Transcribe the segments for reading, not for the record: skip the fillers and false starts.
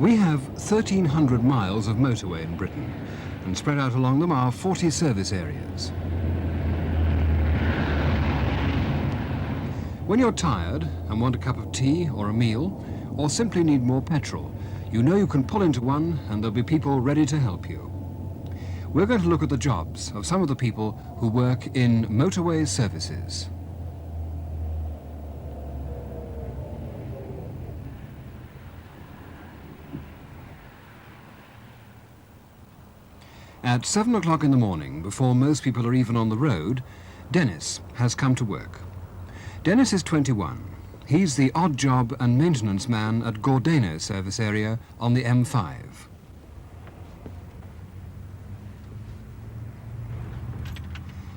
We have 1,300 miles of motorway in Britain, and spread out along them are 40 service areas. When you're tired and want a cup of tea or a meal, or simply need more petrol, you know you can pull into one and there'll be people ready to help you. We're going to look at the jobs of some of the people who work in motorway services. At 7 o'clock in the morning, before most people are even on the road, Dennis has come to work. Dennis is 21. He's the odd job and maintenance man at Gordeno service area on the M5.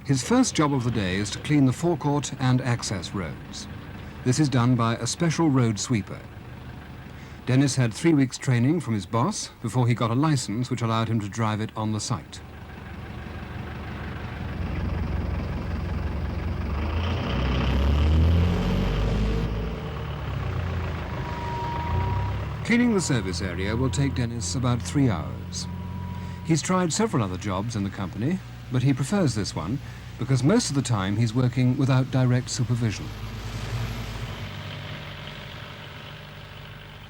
His first job of the day is to clean the forecourt and access roads. This is done by a special road sweeper. Dennis had 3 weeks training from his boss before he got a license which allowed him to drive it on the site. Cleaning the service area will take Dennis about 3 hours. He's tried several other jobs in the company, but he prefers this one because most of the time he's working without direct supervision.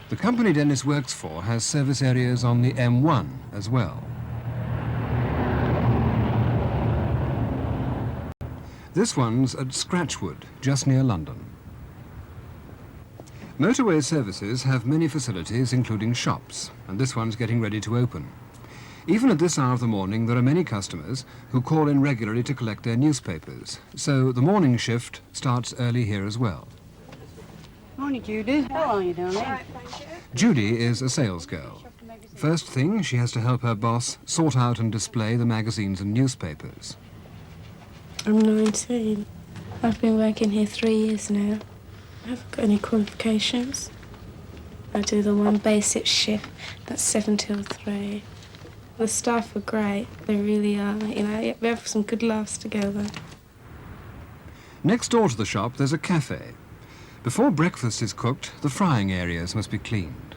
The company Dennis works for has service areas on the M1 as well. This one's at Scratchwood, just near London. Motorway services have many facilities, including shops, and this one's getting ready to open. Even at this hour of the morning, there are many customers who call in regularly to collect their newspapers, so the morning shift starts early here as well. Morning, Judy. How are you doing there? Judy is a sales girl. First thing, she has to help her boss sort out and display the magazines and newspapers. I'm 19. I've been working here 3 years now. I haven't got any qualifications. I do the one basic shift, that's 7 till 3. The staff are great, they really are. You know, we have some good laughs together. Next door to the shop, there's a cafe. Before breakfast is cooked, the frying areas must be cleaned.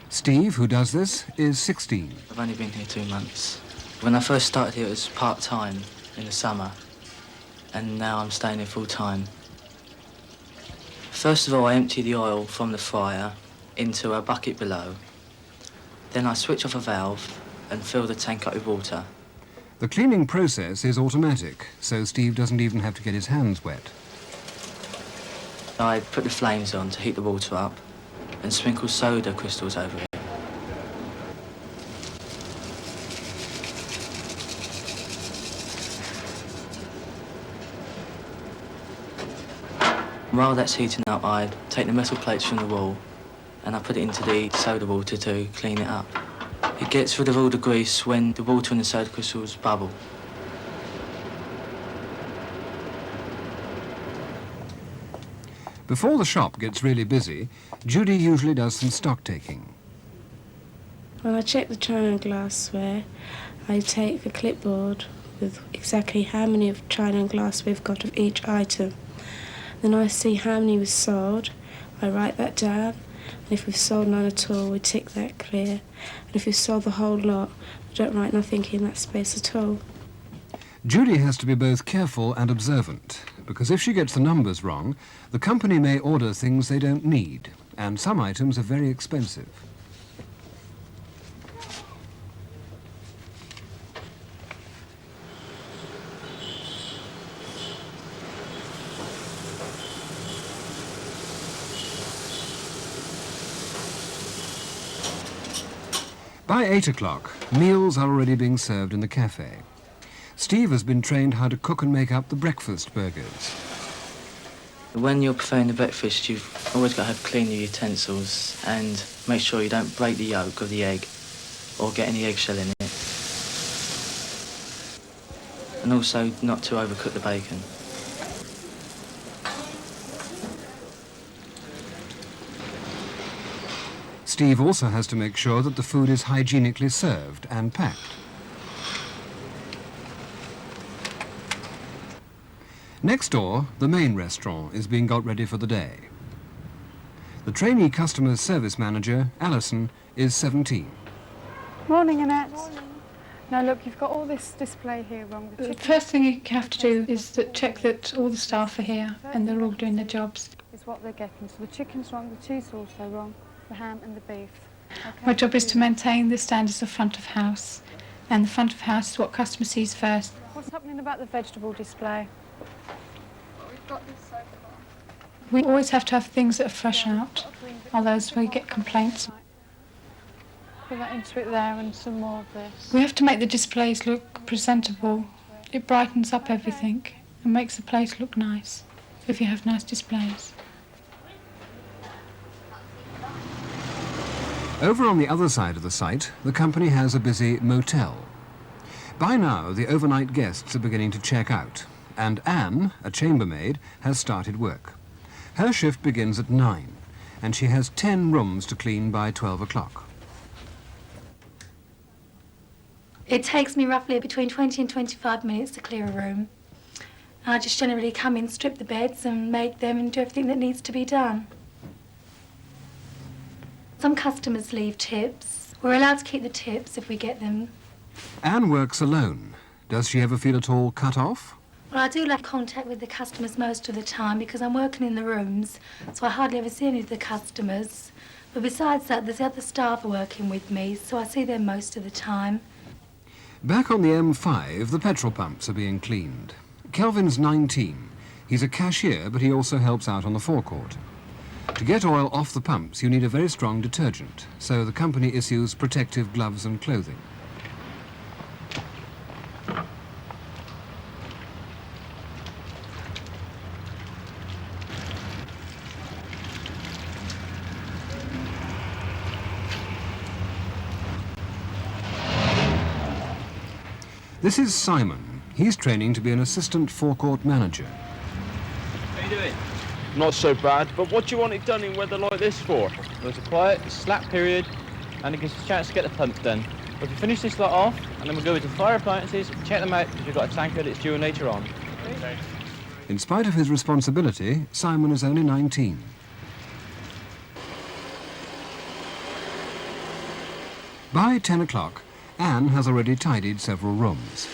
Steve, who does this, is 16. I've only been here 2 months. When I first started here, it was part-time in the summer, and now I'm staying here full-time. First of all, I empty the oil from the fryer into a bucket below. Then I switch off a valve and fill the tank up with water. The cleaning process is automatic, so Steve doesn't even have to get his hands wet. I put the flames on to heat the water up and sprinkle soda crystals over it. While that's heating up, I take the metal plates from the wall and I put it into the soda water to clean it up. It gets rid of all the grease when the water and the soda crystals bubble. Before the shop gets really busy, Judy usually does some stock taking. When I check the china and glassware, I take the clipboard with exactly how many of china and glass we've got of each item. Then I see how many was sold, I write that down, and if we've sold none at all, we tick that clear. And if we've sold the whole lot, we don't write nothing in that space at all. Judy has to be both careful and observant, because if she gets the numbers wrong, the company may order things they don't need, and some items are very expensive. By 8 o'clock, meals are already being served in the cafe. Steve has been trained how to cook and make up the breakfast burgers. When you're preparing the breakfast, you've always got to have clean your utensils and make sure you don't break the yolk of the egg or get any eggshell in it. And also not to overcook the bacon. Steve also has to make sure that the food is hygienically served and packed. Next door, the main restaurant is being got ready for the day. The trainee customer service manager, Alison, is 17. Morning, Annette. Now look, you've got all this display here wrong. The first thing you have to do is to check that all the staff are here and they're all doing their jobs. Is what they're getting. So the chicken's wrong, the cheese is also wrong, the ham and the beef. Okay. My job is to maintain the standards of front of house, and the front of house is what customer sees first. What's happening about the vegetable display? We always have to have things that are fresh out, otherwise we get complaints. Put that into it there and some more of this. We have to make the displays look presentable. It brightens up everything and makes the place look nice if you have nice displays. Over on the other side of the site, the company has a busy motel. By now, the overnight guests are beginning to check out, and Anne, a chambermaid, has started work. Her shift begins at 9, and she has 10 rooms to clean by 12 o'clock. It takes me roughly between 20 and 25 minutes to clear a room. I just generally come in, strip the beds and make them and do everything that needs to be done. Some customers leave tips. We're allowed to keep the tips if we get them. Anne works alone. Does she ever feel at all cut off? Well, I do lack contact with the customers most of the time because I'm working in the rooms, so I hardly ever see any of the customers. But besides that, there's other staff working with me, so I see them most of the time. Back on the M5, the petrol pumps are being cleaned. Kelvin's 19. He's a cashier, but he also helps out on the forecourt. To get oil off the pumps, you need a very strong detergent, so the company issues protective gloves and clothing. This is Simon. He's training to be an assistant forecourt manager. How you doing? Not so bad, but what do you want it done in weather like this for? There's a quiet, slack period, and it gives us a chance to get the pump done. If we finish this lot off, and then we'll go into fire appliances, check them out, because we've got a tanker that's due later on. Okay. In spite of his responsibility, Simon is only 19. By 10 o'clock, Anne has already tidied several rooms.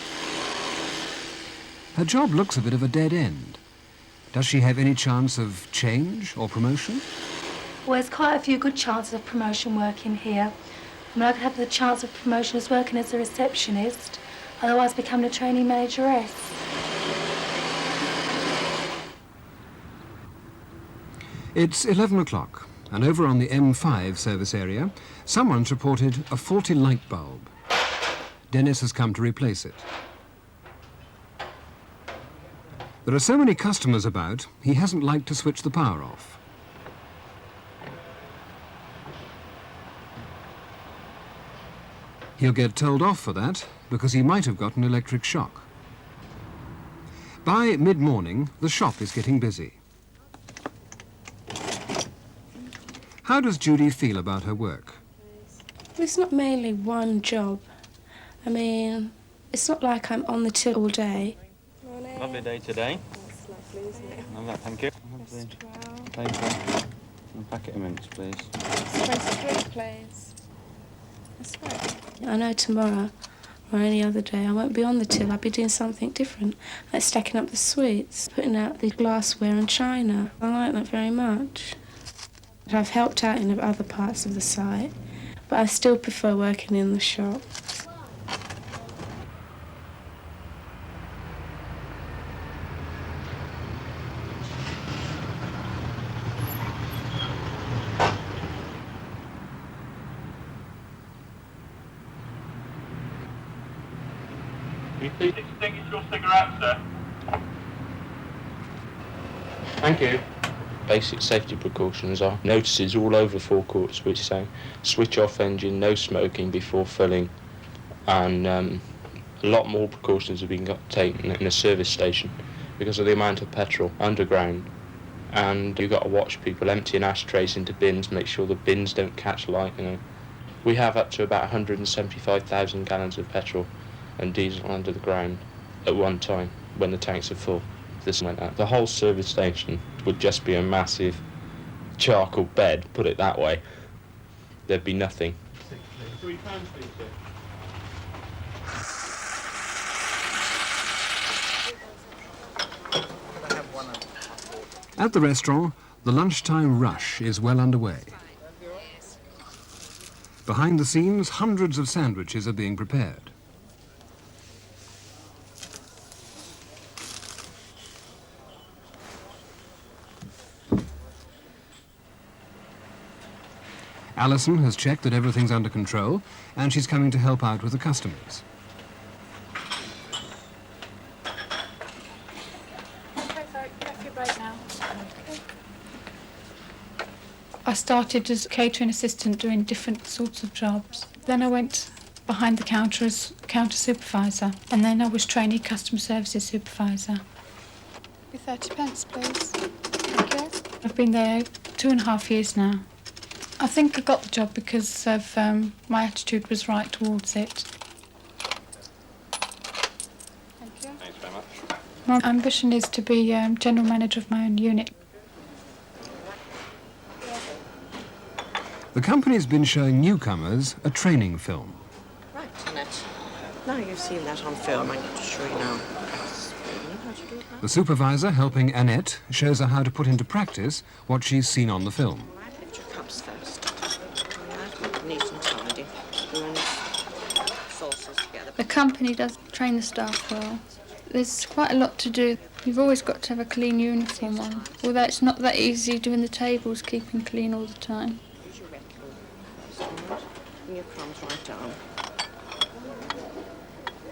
Her job looks a bit of a dead end. Does she have any chance of change or promotion? Well, there's quite a few good chances of promotion working here. I mean, I could have the chance of promotion as working as a receptionist, otherwise becoming a trainee manageress. It's 11 o'clock, and over on the M5 service area, someone's reported a faulty light bulb. Dennis has come to replace it. There are so many customers about, he hasn't liked to switch the power off. He'll get told off for that, because he might have got an electric shock. By mid-morning, the shop is getting busy. How does Judy feel about her work? It's not mainly one job. I mean, it's not like I'm on the till all day. Lovely day today. That's lovely, isn't it? Love that, thank you. That's 12. Paper and a packet of mints, please. 23, please. That's right. I know tomorrow or any other day I won't be on the till. I'll be doing something different, like stacking up the sweets, putting out the glassware and china. I like that very much. I've helped out in other parts of the site, but I still prefer working in the shop. Can you please extinguish your cigarettes, sir? Thank you. Basic safety precautions are notices all over forecourts which say switch off engine, no smoking before filling, and a lot more precautions have been taken in a service station because of the amount of petrol underground. And you've got to watch people emptying ashtrays into bins, make sure the bins don't catch light, you know. We have up to about 175,000 gallons of petrol and diesel under the ground at one time when the tanks are full. This went out. The whole service station would just be a massive charcoal bed, put it that way. There'd be nothing. please, sir. At the restaurant, the lunchtime rush is well underway. Behind the scenes, hundreds of sandwiches are being prepared. Alison has checked that everything's under control, and she's coming to help out with the customers. I started as a catering assistant doing different sorts of jobs. Then I went behind the counter as counter supervisor, and then I was trainee customer services supervisor. Your 30p, please. Thank you. I've been there 2.5 years now. I think I got the job because of my attitude was right towards it. Thank you. Thanks very much. My ambition is to be general manager of my own unit. The company's been showing newcomers a training film. Right, Annette. Now you've seen that on film, I'm going to show you now. How to do it now. The supervisor helping Annette shows her how to put into practice what she's seen on the film. Right, lift your cups first. Right, neat and tidy. And sauces together. The company does train the staff well. There's quite a lot to do. You've always got to have a clean uniform on, although it's not that easy doing the tables, keeping clean all the time. Use your wet cloth first, all right? And your crumbs right down.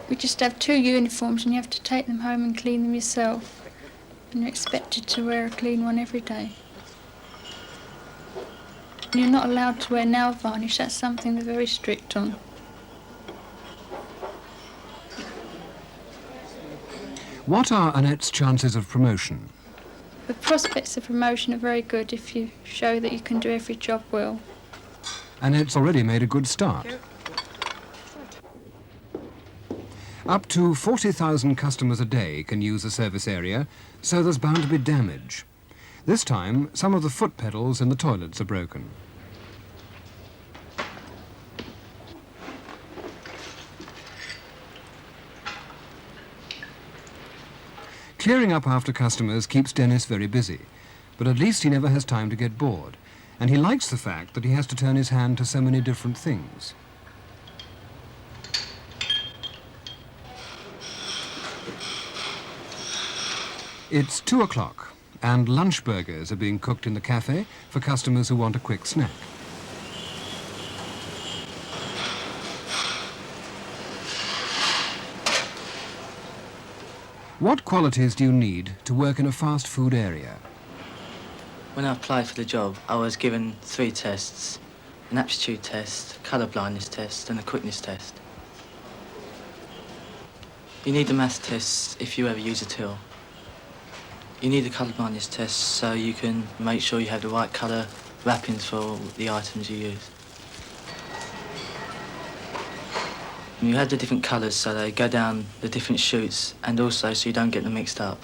We just have 2 uniforms and you have to take them home and clean them yourself. And you're expected to wear a clean one every day. You're not allowed to wear nail varnish, that's something they're very strict on. What are Annette's chances of promotion? The prospects of promotion are very good if you show that you can do every job well. Annette's already made a good start. Up to 40,000 customers a day can use the service area, so there's bound to be damage. This time, some of the foot pedals in the toilets are broken. Clearing up after customers keeps Dennis very busy, but at least he never has time to get bored, and he likes the fact that he has to turn his hand to so many different things. It's 2 o'clock, and lunch burgers are being cooked in the cafe for customers who want a quick snack. What qualities do you need to work in a fast food area? When I applied for the job, I was given 3 tests: an aptitude test, colour blindness test and a quickness test. You need the maths tests if you ever use a till. You need the colour blindness test so you can make sure you have the right colour wrappings for the items you use. You have the different colours so they go down the different chutes, and also so you don't get them mixed up.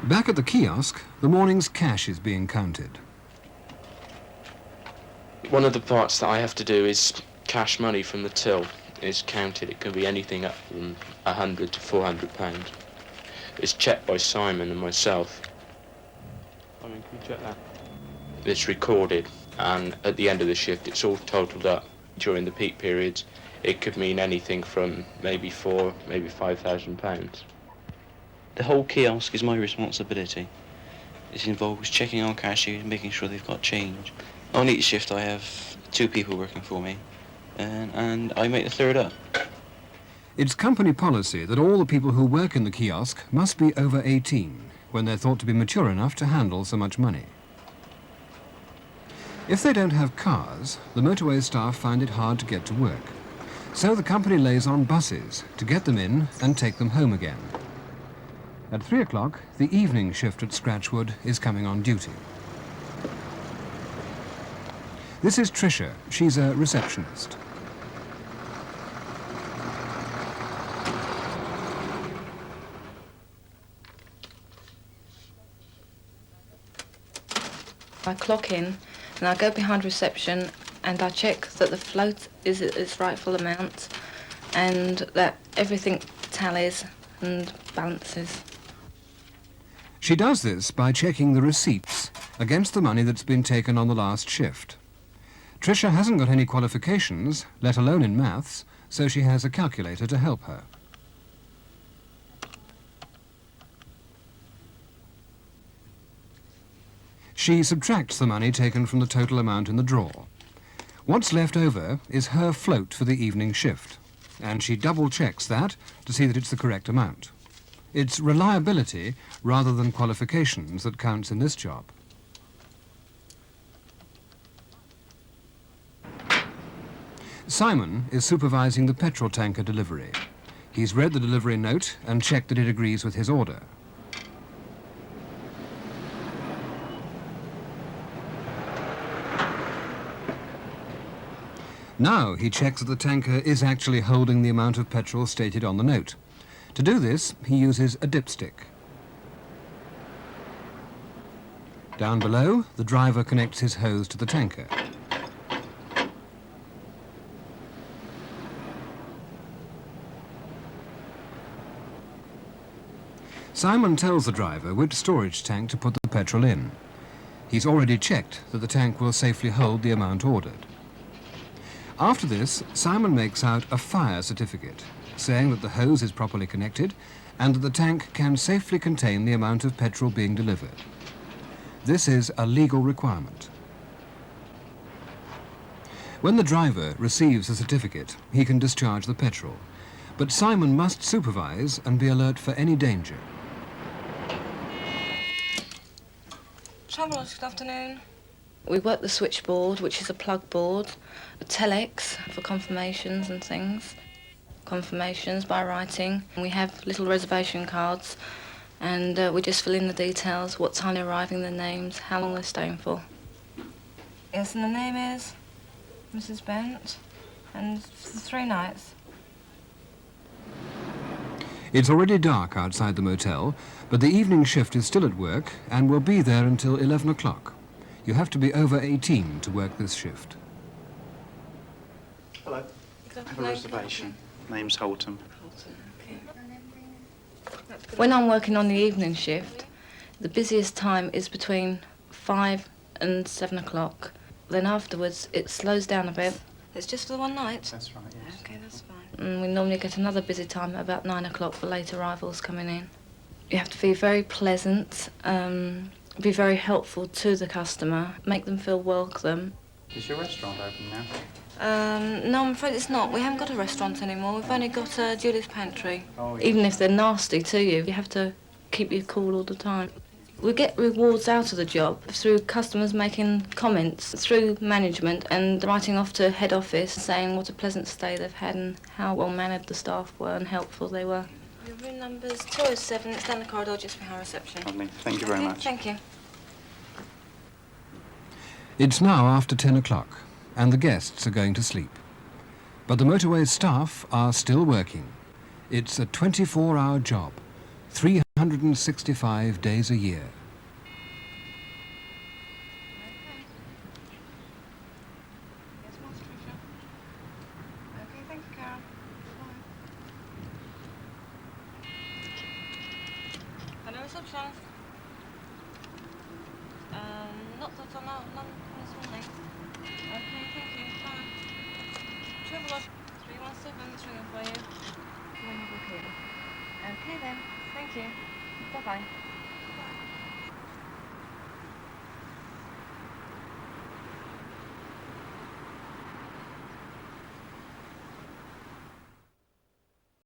Back at the kiosk, the morning's cash is being counted. One of the parts that I have to do is cash money from the till is counted. It can be anything up from £100 to £400. It's checked by Simon and myself. I mean, can you check that? It's recorded, and at the end of the shift it's all totalled up. During the peak periods it could mean anything from maybe £4,000, maybe £5,000. The whole kiosk is my responsibility. It involves checking our cashiers, making sure they've got change. On each shift I have 2 people working for me, and I make the 3rd up. It's company policy that all the people who work in the kiosk must be over 18 when they're thought to be mature enough to handle so much money. If they don't have cars, the motorway staff find it hard to get to work. So the company lays on buses to get them in and take them home again. At 3 o'clock, the evening shift at Scratchwood is coming on duty. This is Tricia. She's a receptionist. I clock in and I go behind reception and I check that the float is its rightful amount and that everything tallies and balances. She does this by checking the receipts against the money that's been taken on the last shift. Tricia hasn't got any qualifications, let alone in maths, so she has a calculator to help her. She subtracts the money taken from the total amount in the drawer. What's left over is her float for the evening shift, and she double-checks that to see that it's the correct amount. It's reliability rather than qualifications that counts in this job. Simon is supervising the petrol tanker delivery. He's read the delivery note and checked that it agrees with his order. Now he checks that the tanker is actually holding the amount of petrol stated on the note. To do this, he uses a dipstick. Down below, the driver connects his hose to the tanker. Simon tells the driver which storage tank to put the petrol in. He's already checked that the tank will safely hold the amount ordered. After this, Simon makes out a fire certificate, saying that the hose is properly connected and that the tank can safely contain the amount of petrol being delivered. This is a legal requirement. When the driver receives the certificate, he can discharge the petrol, but Simon must supervise and be alert for any danger. Travellers, good afternoon. We work the switchboard, which is a plug board, a telex for confirmations and things. Confirmations by writing. We have little reservation cards and we just fill in the details, what time they're arriving, their names, how long they're staying for. Yes, and the name is Mrs. Bent, and for 3 nights. It's already dark outside the motel, but the evening shift is still at work and will be there until 11 o'clock. You have to be over 18 to work this shift. Hello. I have a reservation. Name's Holton. Okay. When I'm working on the evening shift, the busiest time is between 5 and 7 o'clock. Then afterwards, it slows down a bit. It's just for the one night? That's right, yes. Okay, that's fine. And we normally get another busy time at about 9 o'clock for late arrivals coming in. You have to be very pleasant, be very helpful to the customer, make them feel welcome. Is your restaurant open now? No, I'm afraid it's not. We haven't got a restaurant anymore. We've only got Julie's Pantry. Oh, yes. Even if they're nasty to you, you have to keep your cool all the time. We get rewards out of the job through customers making comments, through management and writing off to head office saying what a pleasant stay they've had and how well-mannered the staff were and helpful they were. Your room number's 207. It's down the corridor just behind reception. Lovely. Thank you very much. Thank you. It's now after 10 o'clock and the guests are going to sleep. But the motorway staff are still working. It's a 24-hour job, 365 days a year. Not that I know, none this morning. Okay, thank you. Bye. Traveller 317, it's ringing for you. Okay then, thank you. Bye-bye.